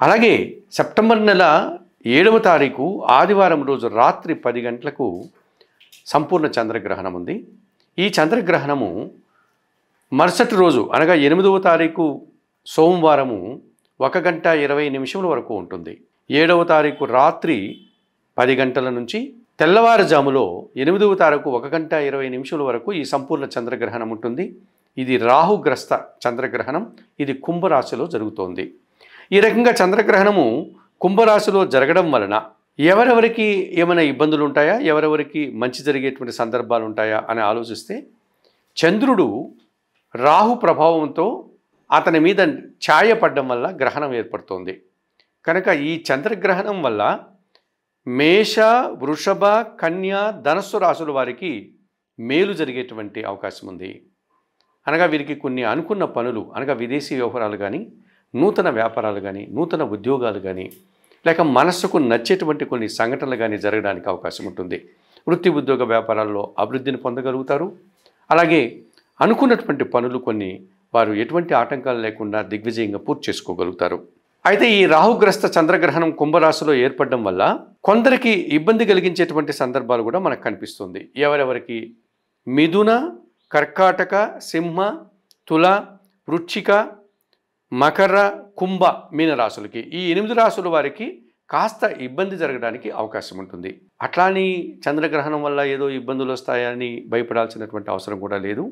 అలాగే సెప్టెంబర్ నెల 7వ తారీఖు ఆదివారం రోజు రాత్రి 10 గంటలకు సంపూర్ణ చంద్రగ్రహణం ఉంది. ఈ చంద్రగ్రహణము మరుసటి రోజు అనగా 8వ తారీఖు సోమవారము 1 గంట 20 నిమిషముల వరకు ఉంటుంది. 7వ తారీఖు రాత్రి 10 గంటల నుంచి తెల్లవారుజాములో 8వ తారీఖు 1 గంట 20 నిమిషాల వరకు ఈ సంపూర్ణ చంద్రగ్రహణం ఉంటుంది. ఇది రాహుగ్రస్త చంద్రగ్రహణం. ఇది కుంభరాశిలో జరుగుతోంది. ఈ రకంగా చంద్రగ్రహణము కుంభరాశిలో జరగడం వలన ఎవరెవరికి ఏమైనా ఇబ్బందులు ఉంటాయా, ఎవరెవరికి మంచి జరిగేటువంటి సందర్భాలు ఉంటాయా అని ఆలోచిస్తే, చంద్రుడు రాహు ప్రభావంతో అతని మీద ఛాయ పడడం వల్ల గ్రహణం ఏర్పడుతోంది. కనుక ఈ చంద్రగ్రహణం వల్ల మేష, వృషభ, కన్య, ధనస్సు రాశుల వారికి మేలు జరిగేటువంటి అవకాశం ఉంది. అనగా వీరికి కొన్ని అనుకున్న పనులు అనగా విదేశీ వ్యవహారాలు కానీ, నూతన వ్యాపారాలు కానీ, నూతన ఉద్యోగాలు కానీ, లేక మనస్సుకు నచ్చేటువంటి కొన్ని సంఘటనలు కానీ జరగడానికి అవకాశం ఉంటుంది. వృత్తి ఉద్యోగ వ్యాపారాల్లో అభివృద్ధిని పొందగలుగుతారు. అలాగే అనుకున్నటువంటి పనులు కొన్ని వారు ఎటువంటి ఆటంకాలు లేకుండా దిగ్విజయంగా పూర్తి చేసుకోగలుగుతారు. అయితే ఈ రాహుగ్రస్త చంద్రగ్రహణం కుంభరాశిలో ఏర్పడడం వల్ల కొందరికి ఇబ్బంది కలిగించేటువంటి సందర్భాలు కూడా మనకు కనిపిస్తుంది. ఎవరెవరికి మిథున, కర్కాటక, సింహ, తుల, వృశ్చిక, మకర, కుంభ, మీన రాశులకి ఈ 8 రాశుల వారికి కాస్త ఇబ్బంది జరగడానికి అవకాశం ఉంటుంది. అట్లాని చంద్రగ్రహణం వల్ల ఏదో ఇబ్బందులు వస్తాయని భయపడాల్సినటువంటి అవసరం కూడా లేదు.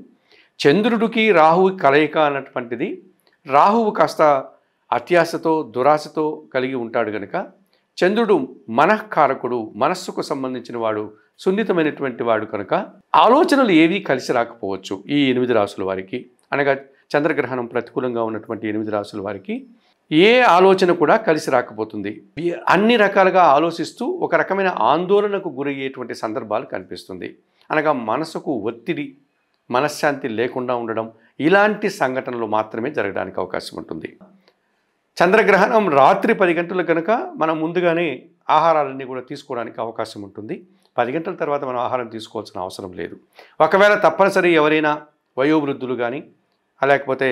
చంద్రుడికి రాహువు కలయిక అన్నటువంటిది, రాహువు కాస్త అత్యాశతో దురాశతో కలిగి ఉంటాడు కనుక చంద్రుడు మనఃకారకుడు, మనస్సుకు సంబంధించిన వాడు, సున్నితమైనటువంటి వాడు కనుక ఆలోచనలు ఏవీ కలిసి రాకపోవచ్చు. ఈ 8 రాశుల వారికి అనగా చంద్రగ్రహణం ప్రతికూలంగా ఉన్నటువంటి 8 రాశుల వారికి ఏ ఆలోచన కూడా కలిసి రాకపోతుంది. అన్ని రకాలుగా ఆలోచిస్తూ ఒక రకమైన ఆందోళనకు గురయ్యేటువంటి సందర్భాలు కనిపిస్తుంది. అనగా మనసుకు ఒత్తిడి, మనశ్శాంతి లేకుండా ఉండడం, ఇలాంటి సంఘటనలు మాత్రమే జరగడానికి అవకాశం ఉంటుంది. చంద్రగ్రహణం రాత్రి 10 గంటలు కనుక మనం ముందుగానే ఆహారాలన్నీ కూడా తీసుకోవడానికి అవకాశం ఉంటుంది. 10 గంటల తర్వాత మనం ఆహారం తీసుకోవాల్సిన అవసరం లేదు. ఒకవేళ తప్పనిసరి ఎవరైనా వయోవృద్ధులు కానీ, లేకపోతే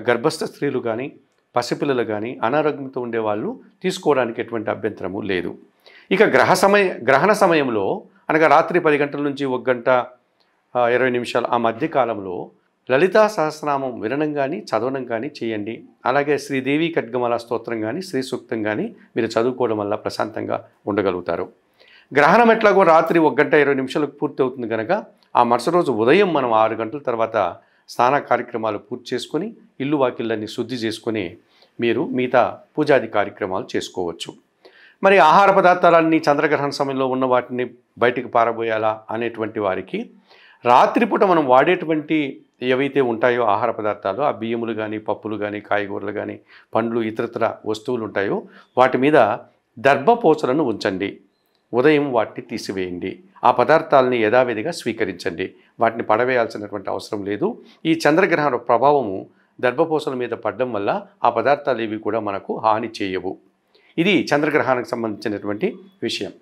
గర్భస్థ స్త్రీలు కానీ, పసిపిల్లలు కానీ అనారోగ్యంతో ఉండేవాళ్ళు తీసుకోవడానికి ఎటువంటి అభ్యంతరము లేదు. ఇక గ్రహణ సమయంలో అనగా రాత్రి 10 గంటల నుంచి 1 గంట 20 నిమిషాలు ఆ మధ్య కాలంలో లలితా సహస్రనామం వినడం కానీ చదవడం కానీ చేయండి. అలాగే శ్రీదేవి ఖడ్గమాల స్తోత్రం కానీ, శ్రీ సూక్తం కానీ మీరు చదువుకోవడం వల్ల ప్రశాంతంగా ఉండగలుగుతారు. గ్రహణం ఎట్లాగో రాత్రి 1 గంట 20 నిమిషాలకు పూర్తి అవుతుంది కనుక ఆ మరుసటి రోజు ఉదయం మనం 6 గంటల తర్వాత స్నాన కార్యక్రమాలు పూర్తి చేసుకొని ఇల్లు వాకిళ్ళని శుద్ధి చేసుకొని మీరు మిగతా పూజాది కార్యక్రమాలు చేసుకోవచ్చు. మరి ఆహార పదార్థాలన్నీ చంద్రగ్రహణ సమయంలో ఉన్న వాటిని బయటికి పారబోయాలా అనేటువంటి వారికి రాత్రిపూట మనం వాడేటువంటి ఏవైతే ఉంటాయో ఆహార పదార్థాలు, ఆ బియ్యములు కానీ, పప్పులు కానీ, కాయగూరలు కానీ, పండ్లు, ఇతరత్ర వస్తువులు ఉంటాయో వాటి మీద దర్భపోచలను ఉంచండి. ఉదయం వాటిని తీసివేయండి. ఆ పదార్థాలని యథావిధిగా స్వీకరించండి. వాటిని పడవేయాల్సినటువంటి అవసరం లేదు. ఈ చంద్రగ్రహణ ప్రభావము దర్భపోసల మీద పడడం వల్ల ఆ పదార్థాలు ఏవి కూడా మనకు హాని చేయవు. ఇది చంద్రగ్రహణానికి సంబంధించినటువంటి విషయం.